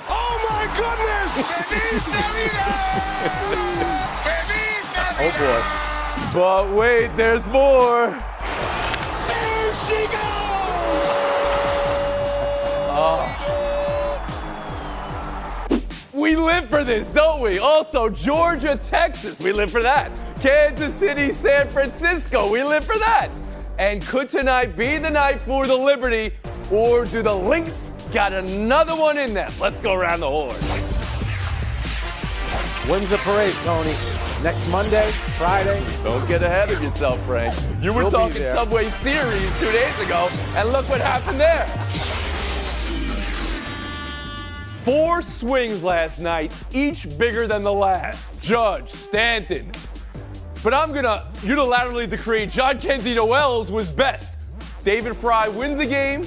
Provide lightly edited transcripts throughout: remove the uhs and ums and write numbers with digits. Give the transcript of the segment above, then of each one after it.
Oh my goodness! Oh boy. But wait, there's more. There she goes! We live for this, don't we? Also, Georgia, Texas, we live for that. Kansas City, San Francisco, we live for that. And could tonight be the night for the Liberty, or do the Lynx got another one in them? Let's go around the horn. When's the parade, Tony? Next Monday? Friday? Don't get ahead of yourself, Frank. You were We'll be talking there. Subway Series 2 days ago, and look what happened there. 4 swings last night, each bigger than the last. Judge, Stanton. But I'm going to unilaterally decree John Kenzie Noel's was best. David Fry wins a game.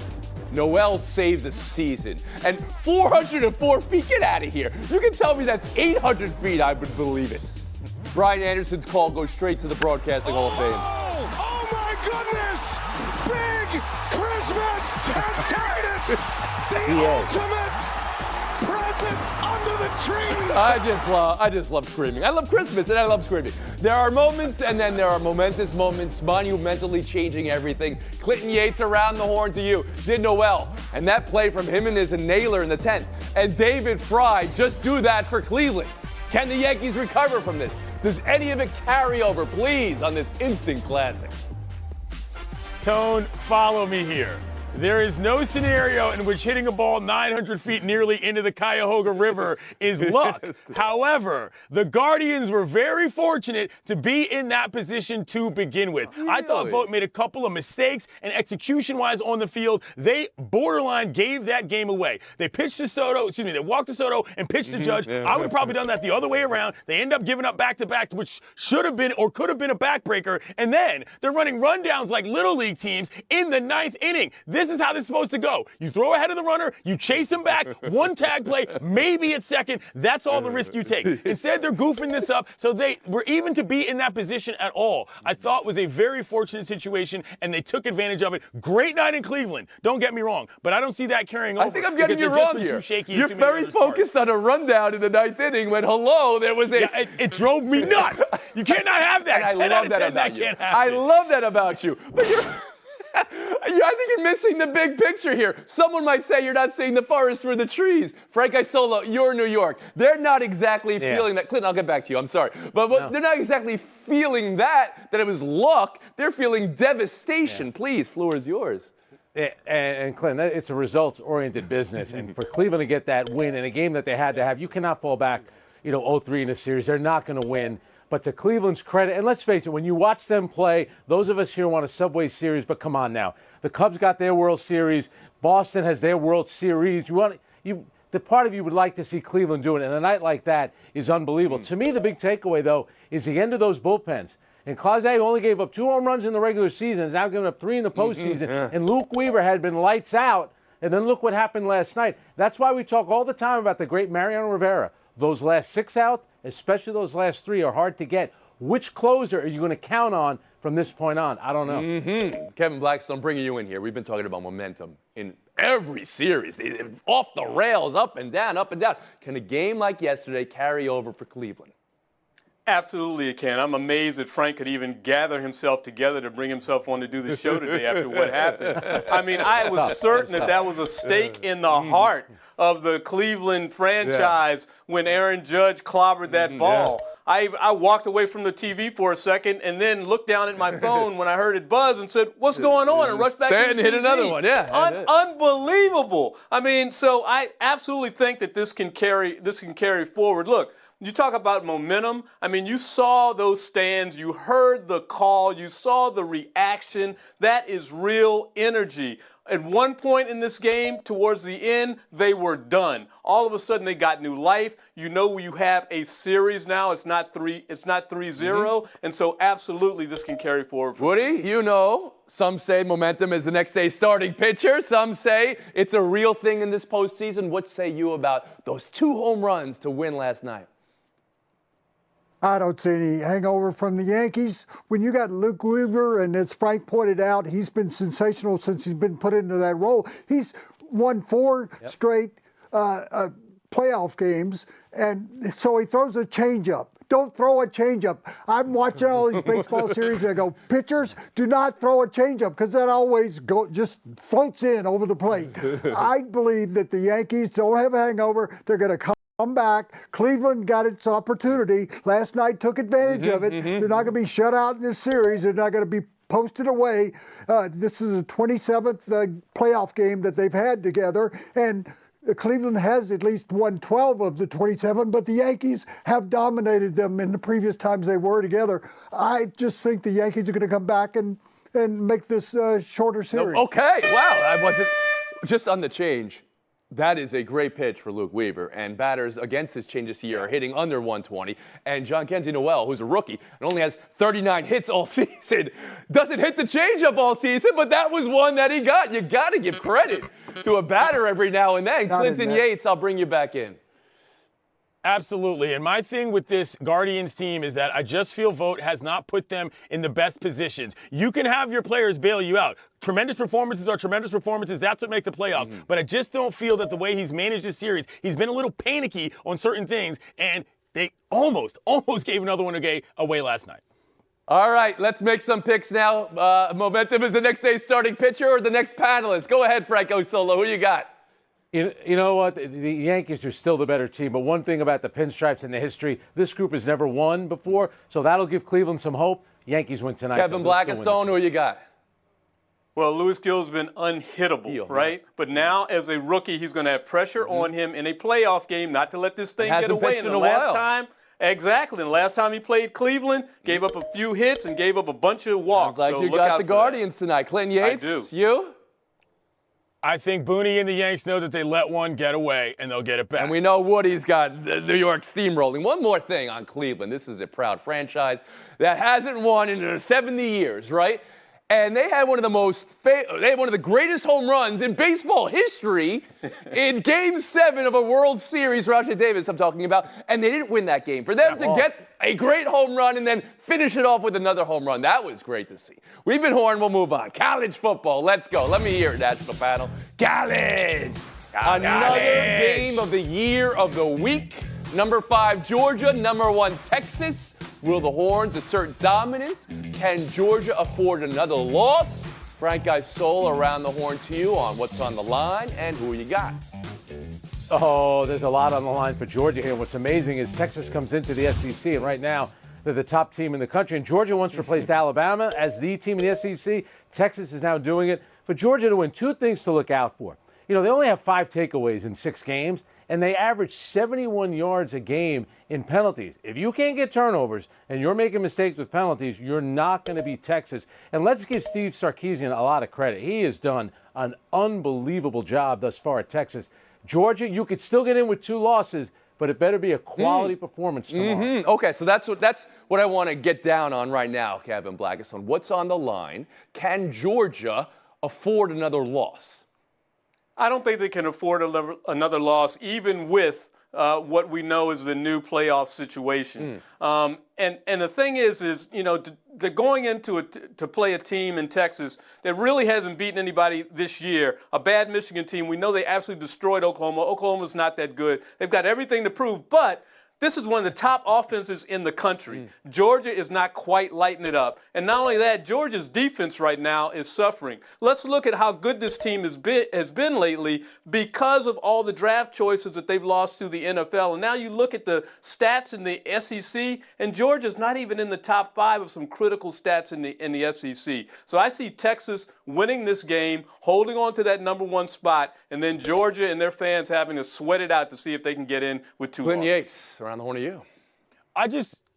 Noel saves a season. And 404 feet, get out of here. You can tell me that's 800 feet, I would believe it. Brian Anderson's call goes straight to the Broadcasting Hall of Fame. Oh my goodness! Big Christmas testited! The ultimate present under the tree! I just love screaming. I love Christmas and I love screaming. There are moments and then there are momentous moments, monumentally changing everything. Clinton Yates around the horn to you, did Noel. And that play from him and is a nailer in the 10th. And David Fry just do that for Cleveland. Can the Yankees recover from this? Does any of it carry over, please, on this instant classic? Tone, follow me here. There is no scenario in which hitting a ball 900 feet nearly into the Cuyahoga River is luck. However, the Guardians were very fortunate to be in that position to begin with. Really? I thought Vogt made a couple of mistakes, and execution-wise on the field, they borderline gave that game away. They pitched to Soto, they walked to Soto and pitched to Judge. I would have probably done that the other way around. They end up giving up back-to-back, which should have been or could have been a backbreaker, and then they're running rundowns like Little League teams in the 9th inning. This is how this is supposed to go. You throw ahead of the runner, you chase him back, one tag play, maybe at second. That's all the risk you take. Instead, they're goofing this up, so they were even to be in that position at all. I thought was a very fortunate situation, and they took advantage of it. Great night in Cleveland. Don't get me wrong, but I don't see that carrying over. I think I'm getting you because they've just wrong been here. too shaky You're in too many very other parts. focused on a rundown in the 9th inning when, hello, there was a... Yeah, it drove me nuts. You cannot have that. And I 10 love out of that 10, about that you. can't happen. I love that about you. But you're... I think you're missing the big picture here. Someone might say you're not seeing the forest for the trees. Frank Isola, you're New York. They're not exactly feeling that. Clinton, I'll get back to you. I'm sorry. But they're not exactly feeling that it was luck. They're feeling devastation. Please, floor is yours. And Clinton, it's a results-oriented business. And for Cleveland to get that win in a game that they had to have, you cannot fall back, 0-3 in a series. They're not going to win. But to Cleveland's credit, and let's face it, when you watch them play, those of us here want a Subway Series, but come on now. The Cubs got their World Series. Boston has their World Series. The part of you would like to see Cleveland do it, and a night like that is unbelievable. To me, the big takeaway, though, is the end of those bullpens. And Clase only gave up 2 home runs in the regular season, is now giving up 3 in the postseason. And Luke Weaver had been lights out, and then look what happened last night. That's why we talk all the time about the great Mariano Rivera. Those last 6 out, especially those last 3, are hard to get. Which closer are you going to count on from this point on? I don't know. Kevin Blackstone, bringing you in here. We've been talking about momentum in every series. They're off the rails, up and down, up and down. Can a game like yesterday carry over for Cleveland? Absolutely it can. I'm amazed that Frank could even gather himself together to bring himself on to do the show today after what happened. I mean, I was certain that was a stake in the heart of the Cleveland franchise when Aaron Judge clobbered that ball. I walked away from the TV for a second and then looked down at my phone when I heard it buzz and said, "What's going on?" and rushed back to the Stanton TV. hit another one, Unbelievable. I mean, so I absolutely think that this can carry forward. Look, you talk about momentum. I mean, you saw those stands, you heard the call, you saw the reaction. That is real energy. At one point in this game, towards the end, they were done. All of a sudden, they got new life. You know, you have a series now. It's not 3-0, and so absolutely this can carry forward. Woody, some say momentum is the next day's starting pitcher. Some say it's a real thing in this postseason. What say you about those 2 home runs to win last night? I don't see any hangover from the Yankees. When you got Luke Weaver, and as Frank pointed out, he's been sensational since he's been put into that role. He's won 4 straight playoff games, and so he throws a changeup. Don't throw a changeup. I'm watching all these baseball series and I go, pitchers, do not throw a changeup because that always just floats in over the plate. I believe that the Yankees don't have a hangover. They're going to come back. Cleveland got its opportunity. Last night took advantage of it. They're not going to be shut out in this series. They're not going to be posted away. This is the 27th playoff game that they've had together, and Cleveland has at least won 12 of the 27, but the Yankees have dominated them in the previous times they were together. I just think the Yankees are going to come back and make this shorter series. Okay, wow, I wasn't just on the change. That is a great pitch for Luke Weaver, and batters against his change this year are hitting under 120. And Jhonkensy Noel, who's a rookie and only has 39 hits all season, doesn't hit the changeup all season, but that was one that he got. You got to give credit to a batter every now and then. Clinton Yates, I'll bring you back in. Absolutely. And my thing with this Guardians team is that I just feel Vogt has not put them in the best positions. You can have your players bail you out. Tremendous performances are tremendous performances. That's what makes the playoffs. But I just don't feel that the way he's managed this series, he's been a little panicky on certain things, and they almost gave another one away last night. All right, let's make some picks now. Momentum is the next day's starting pitcher or the next panelist. Go ahead, Franco Solo. Who you got? You know what? The Yankees are still the better team, but one thing about the Pinstripes and the history, this group has never won before, so that'll give Cleveland some hope. Yankees win tonight. Kevin Blackistone, who you got? Well, Luis Gill's been unhittable, right? But now, as a rookie, he's going to have pressure on him in a playoff game, not to let this thing get away. And the last time, exactly, and the last time he played Cleveland, gave up a few hits and gave up a bunch of walks. Sounds like you got the Guardians tonight. Clinton Yates, I do. You? I think Booney and the Yanks know that they let one get away, and they'll get it back. And we know Woody's got the New York steamrolling. One more thing on Cleveland. This is a proud franchise that hasn't won in 70 years, right? And they had one of the greatest home runs in baseball history in Game 7 of a World Series. Rajai Davis, I'm talking about, and they didn't win that game. For them to get a great home run and then finish it off with another home run, that was great to see. We've been horned. We'll move on. College football. Let's go. Let me hear it, National Panel. College. Another game of the year of the week. Number 5, Georgia. Number 1, Texas. Will the Horns assert dominance? Can Georgia afford another loss? Frank Isola around the horn to you on what's on the line and who you got. Oh, there's a lot on the line for Georgia here. What's amazing is Texas comes into the SEC, and right now they're the top team in the country. And Georgia once replaced Alabama as the team in the SEC. Texas is now doing it. For Georgia to win, 2 things to look out for. You know, they only have 5 takeaways in 6 games, and they average 71 yards a game in penalties. If you can't get turnovers and you're making mistakes with penalties, you're not going to beat Texas. And let's give Steve Sarkisian a lot of credit. He has done an unbelievable job thus far at Texas. Georgia, you could still get in with 2 losses, but it better be a quality performance tomorrow. Okay, so that's what I want to get down on right now, Kevin Blackistone. What's on the line? Can Georgia afford another loss? I don't think they can afford another loss, even with what we know is the new playoff situation. And the thing is you know, they're going into to play a team in Texas that really hasn't beaten anybody this year. A bad Michigan team. We know they absolutely destroyed Oklahoma. Oklahoma's not that good. They've got everything to prove, but this is one of the top offenses in the country. Georgia is not quite lighting it up. And not only that, Georgia's defense right now is suffering. Let's look at how good this team has been lately because of all the draft choices that they've lost to the NFL. And now you look at the stats in the SEC, and Georgia's not even in the top 5 of some critical stats in the SEC. So I see Texas winning this game, holding on to that number 1 spot, and then Georgia and their fans having to sweat it out to see if they can get in with 2 Clinton losses. Yates, around the horn of you.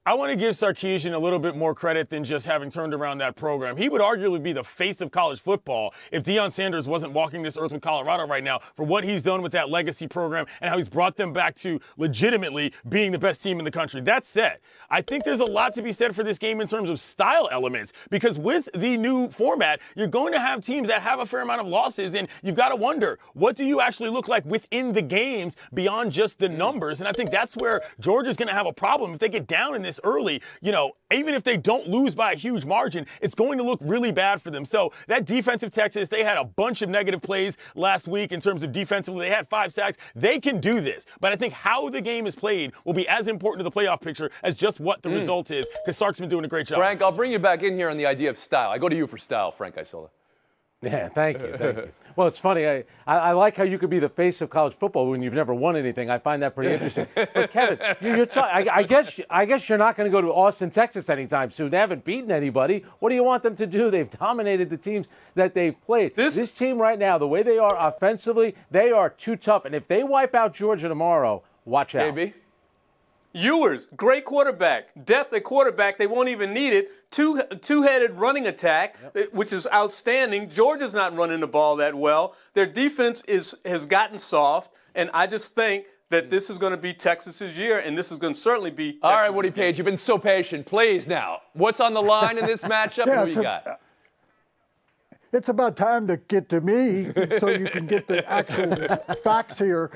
I want to give Sarkisian a little bit more credit than just having turned around that program. He would arguably be the face of college football if Deion Sanders wasn't walking this earth in Colorado right now for what he's done with that legacy program and how he's brought them back to legitimately being the best team in the country. That said, I think there's a lot to be said for this game in terms of style elements, because with the new format, you're going to have teams that have a fair amount of losses, and you've got to wonder, what do you actually look like within the games beyond just the numbers? And I think that's where Georgia's going to have a problem if they get down in this this early, even if they don't lose by a huge margin, it's going to look really bad for them. So that defensive Texas, they had a bunch of negative plays last week in terms of defensively. They had 5 sacks. They can do this. But I think how the game is played will be as important to the playoff picture as just what the result is, because Sark's been doing a great job. Frank, I'll bring you back in here on the idea of style. I go to you for style, Frank Isola. Yeah, thank you. Well, it's funny. I like how you could be the face of college football when you've never won anything. I find that pretty interesting. But Kevin, I guess you're not going to go to Austin, Texas anytime soon. They haven't beaten anybody. What do you want them to do? They've dominated the teams that they've played. This team right now, the way they are offensively, they are too tough. And if they wipe out Georgia tomorrow, watch out. Maybe. Ewers, great quarterback. Depth at quarterback, they won't even need it. Two-headed running attack, which is outstanding. Georgia's not running the ball that well. Their defense has gotten soft, and I just think that this is going to be Texas's year, and this is going to certainly be Texas's All right, Woody Page, you've been so patient. Please now, what's on the line in this matchup? What do you got? It's about time to get to me so you can get the actual facts here.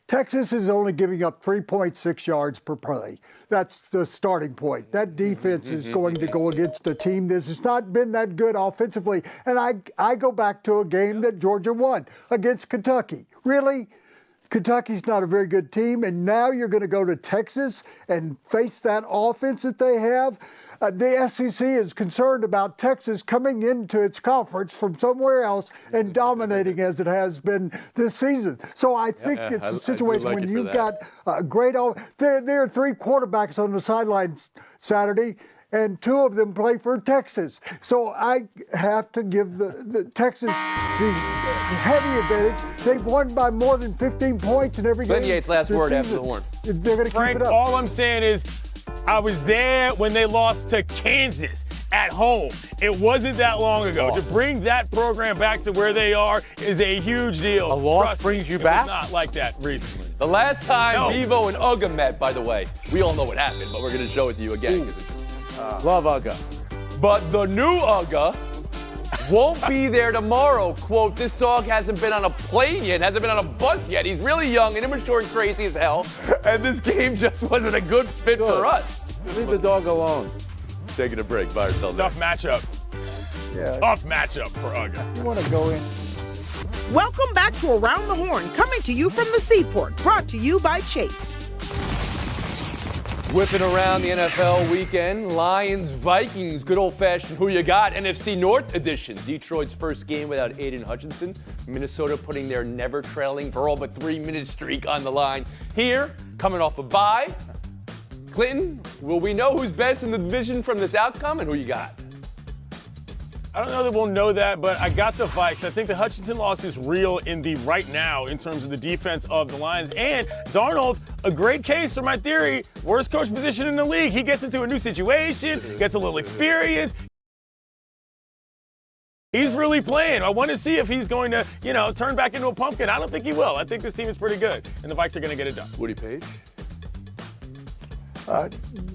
Texas is only giving up 3.6 yards per play. That's the starting point. That defense is going to go against a team that has not been that good offensively. And I go back to a game that Georgia won against Kentucky. Really? Kentucky's not a very good team, and now you're going to go to Texas and face that offense that they have? The SEC is concerned about Texas coming into its conference from somewhere else and dominating as it has been this season. So I think it's a situation when you've got a great – there are 3 quarterbacks on the sidelines Saturday, and 2 of them play for Texas. So I have to give the Texas the heavy advantage. They've won by more than 15 points in every game. Glenn Yates, last word after the horn. They're going to keep Frank, it up. all I'm saying is I was there when they lost to Kansas at home. It wasn't that long ago. To bring that program back to where they are is a huge deal. A loss brings you back? It was not like that recently. The last time Bevo and Uga met, by the way, we all know what happened, but we're going to show it to you again. Love Uga. But the new Uga won't be there tomorrow. Quote, this dog hasn't been on a plane yet, hasn't been on a bus yet. He's really young and immature and crazy as hell. And this game just wasn't a good fit for us. Leave the dog alone. Taking a break. Bye, Tough matchup. Yeah. Tough matchup for Uga. You want to go in? Welcome back to Around the Horn, coming to you from the Seaport, brought to you by Chase. Whipping around the NFL weekend, Lions, Vikings, good old-fashioned who you got, NFC North edition. Detroit's first game without Aiden Hutchinson. Minnesota putting their never-trailing for all but 3-minute streak on the line. Here, coming off a bye, Clinton, will we know who's best in the division from this outcome, and who you got? I don't know that we'll know that, but I got the Vikes. I think the Hutchinson loss is real in the right now in terms of the defense of the Lions. And Darnold, a great case for my theory, worst coach position in the league. He gets into a new situation, gets a little experience. He's really playing. I want to see if he's going to, turn back into a pumpkin. I don't think he will. I think this team is pretty good, and the Vikes are going to get it done. Woody Page?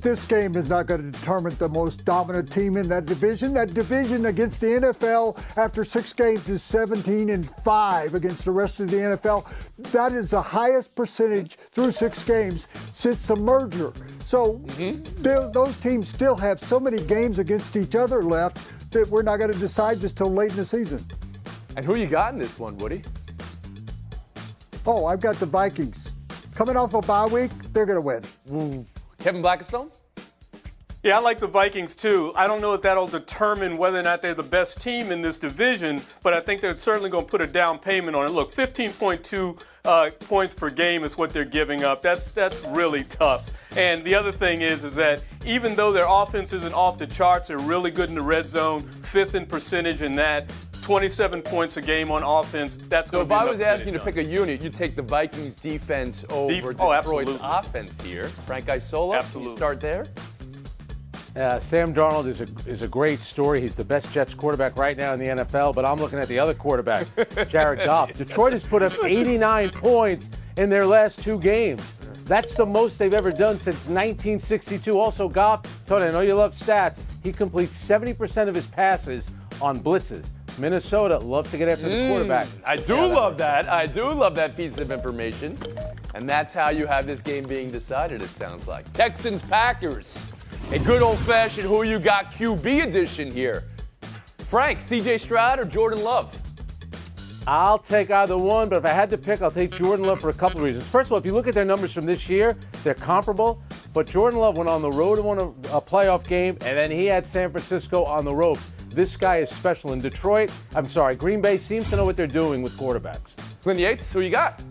This game is not going to determine the most dominant team in that division. That division against the NFL after 6 games is 17-5 against the rest of the NFL. That is the highest percentage through 6 games since the merger. So those teams still have so many games against each other left that we're not going to decide this till late in the season. And who you got in this one, Woody? Oh, I've got the Vikings. Coming off a bye week, they're going to win. Kevin Blackistone? Yeah, I like the Vikings too. I don't know if that'll determine whether or not they're the best team in this division, but I think they're certainly going to put a down payment on it. Look, 15.2 points per game is what they're giving up. That's really tough. And the other thing is that even though their offense isn't off the charts, they're really good in the red zone, 5th in percentage in that. 27 points a game on offense. That's going to be enough. So if I was asking you to pick a unit, you'd take the Vikings defense over Detroit's offense here. Frank Isola, absolutely. Can you start there? Sam Darnold is a great story. He's the best Jets quarterback right now in the NFL, but I'm looking at the other quarterback, Jared Goff. Detroit has put up 89 points in their last 2 games. That's the most they've ever done since 1962. Also, Goff, Tony, I know you love stats. He completes 70% of his passes on blitzes. Minnesota loves to get after the quarterback. I do love that. I do love that piece of information. And that's how you have this game being decided, it sounds like. Texans-Packers, a good old-fashioned who you got QB edition here. Frank, C.J. Stroud or Jordan Love? I'll take either one, but if I had to pick, I'll take Jordan Love for a couple of reasons. First of all, if you look at their numbers from this year, they're comparable. But Jordan Love went on the road and won a playoff game, and then he had San Francisco on the rope. This guy is special. In Green Bay seems to know what they're doing with quarterbacks. Clint Yates, who you got?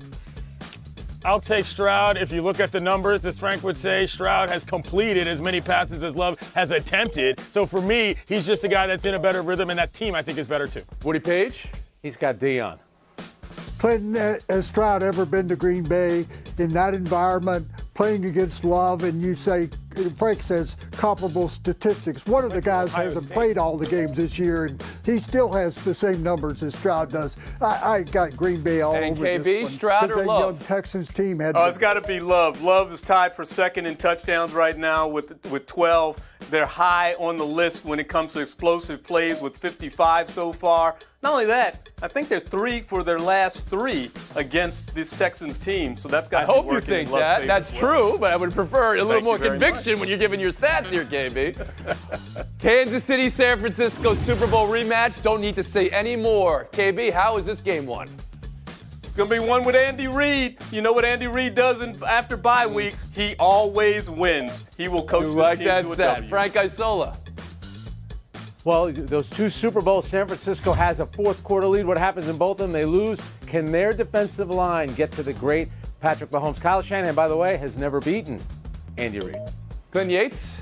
I'll take Stroud. If you look at the numbers, as Frank would say, Stroud has completed as many passes as Love has attempted. So for me, he's just a guy that's in a better rhythm, and that team I think is better too. Woody Page? He's got Dion. Clinton, has Stroud ever been to Green Bay in that environment, playing against Love, and you say, Frank says, comparable statistics. One of the guys hasn't played all the games this year, and he still has the same numbers as Stroud does. I got Green Bay all and over KB, this one. Stroud or That Love? young Texans team had. Oh, it's got to be Love. Love is tied for second in touchdowns right now with 12. They're high on the list when it comes to explosive plays with 55 so far. Not only that, I think they're 3 for their last 3 against this Texans team. So that's got I to be hope you working think in Love's that. favor That's as well. true, but I would prefer a little Thank more you very conviction when you're giving your stats here, KB. Kansas City, San Francisco Super Bowl rematch. Don't need to say any more. KB, how is this game won? It's going to be one with Andy Reid. You know what Andy Reid does after bye weeks? He always wins. He will coach this Like team that to a stat. W. Frank Isola. Well, those 2 Super Bowls, San Francisco has a fourth quarter lead. What happens in both of them? They lose. Can their defensive line get to the great Patrick Mahomes? Kyle Shanahan, by the way, has never beaten Andy Reid. Clint Yates.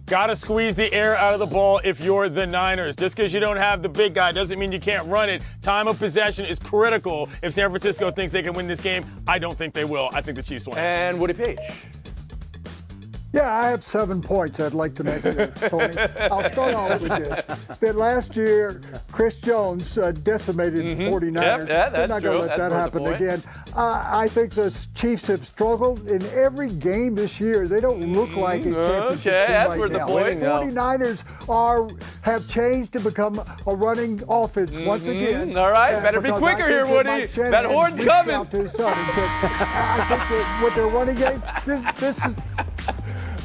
Got to squeeze the air out of the ball if you're the Niners. Just because you don't have the big guy doesn't mean you can't run it. Time of possession is critical. If San Francisco thinks they can win this game, I don't think they will. I think the Chiefs win. And Woody Page. Yeah, I have 7 points I'd like to make here, Tony. I'll start off with this. That last year, Chris Jones decimated the 49ers. Yep, yeah, They're not that's going true. to let That's that worth happen the point. again. I think the Chiefs have struggled in every game this year. They don't look like a championship Okay, team that's right worth the now. point. The 49ers have changed to become a running offense once again. All right, better be because quicker I here, think Woody. Mike Shanahan That horn's reached coming. out to his son and said, I think that with their running game, this is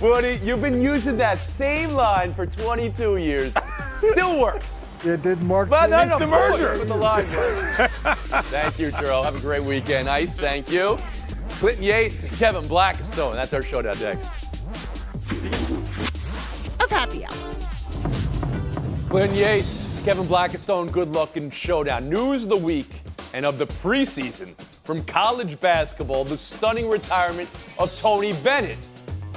Woody, you've been using that same line for 22 years. Still works. It didn't work. But no, the merger. With the line works. Thank you, Terrell. Have a great weekend. Ice, thank you. Clinton Yates, Kevin Blackstone. That's our showdown next. Of Happy Hour. Clinton Yates, Kevin Blackstone, good luck in showdown. News of the week and of the preseason from college basketball, the stunning retirement of Tony Bennett.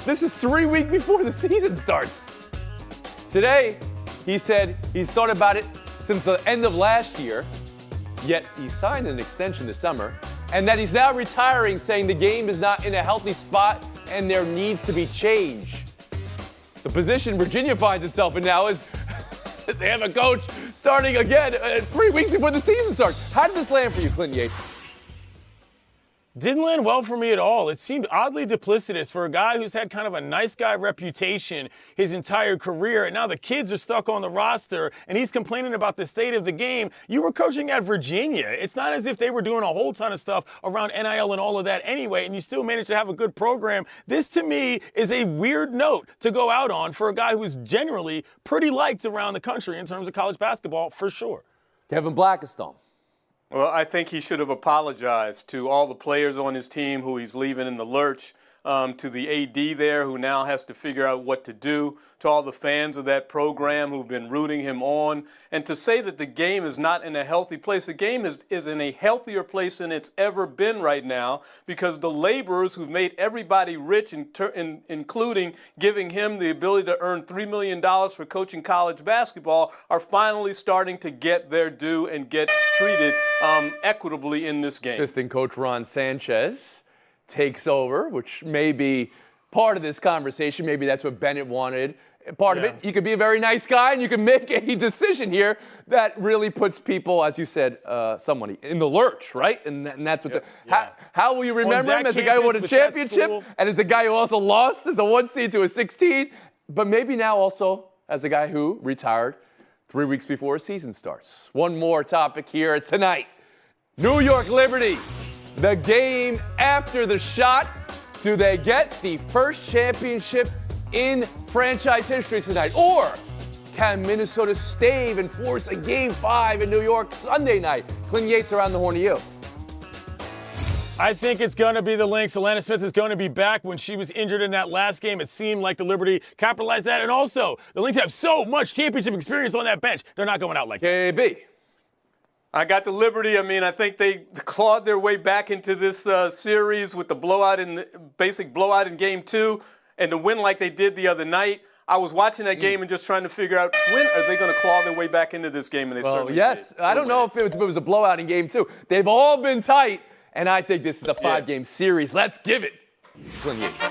This is 3 weeks before the season starts. Today, he said he's thought about it since the end of last year, yet he signed an extension this summer, and that he's now retiring, saying the game is not in a healthy spot and there needs to be change. The position Virginia finds itself in now is they have a coach starting again 3 weeks before the season starts. How did this land for you, Clinton Yates? Didn't land well for me at all. It seemed oddly duplicitous for a guy who's had kind of a nice guy reputation his entire career, and now the kids are stuck on the roster, and he's complaining about the state of the game. You were coaching at Virginia. It's not as if they were doing a whole ton of stuff around NIL and all of that anyway, and you still managed to have a good program. This, to me, is a weird note to go out on for a guy who's generally pretty liked around the country in terms of college basketball, for sure. Kevin Blackstone. Well, I think he should have apologized to all the players on his team who he's leaving in the lurch, to the AD there who now has to figure out what to do, to all the fans of that program who've been rooting him on, and to say that the game is not in a healthy place. The game is in a healthier place than it's ever been right now because the laborers who've made everybody rich, including giving him the ability to earn $3 million for coaching college basketball, are finally starting to get their due and get treated equitably in this game. Assistant coach Ron Sanchez takes over, which may be part of this conversation. Maybe that's what Bennett wanted. Part of it, you could be a very nice guy and you can make a decision here that really puts people, as you said, somebody in the lurch, right? And that's what. How will you remember him as a guy who won a championship and as a guy who also lost as a 1 seed to a 16, but maybe now also as a guy who retired 3 weeks before a season starts. One more topic here tonight. New York Liberty The game after the shot. Do they get the first championship in franchise history tonight? Or can Minnesota stave and force a Game 5 in New York Sunday night? Clint Yates around the horn to you. I think it's going to be the Lynx. Alana Smith is going to be back. When she was injured in that last game, it seemed like the Liberty capitalized that. And also, the Lynx have so much championship experience on that bench. They're not going out like that. KB. I got the Liberty. I mean, I think they clawed their way back into this series with the basic blowout in Game 2 and the win like they did the other night. I was watching that game and just trying to figure out when are they going to claw their way back into this game, and they certainly yes. did. I don't know if it was a blowout in Game 2. They've all been tight. And I think this is a 5-game series. Let's give it. Clint Yates.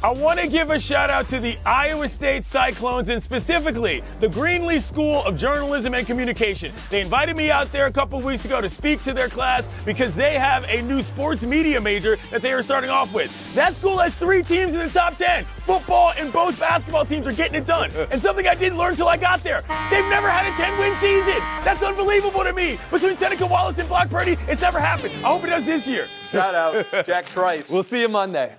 I want to give a shout out to the Iowa State Cyclones and specifically the Greenlee School of Journalism and Communication. They invited me out there a couple weeks ago to speak to their class because they have a new sports media major that they are starting off with. That school has 3 teams in the top 10. Football and both basketball teams are getting it done. And something I didn't learn until I got there. They've never had a 10-win season. That's unbelievable to me. Between Seneca Wallace and Brock Purdy, it's never happened. I hope it does this year. Shout out, Jack Trice. We'll see you Monday.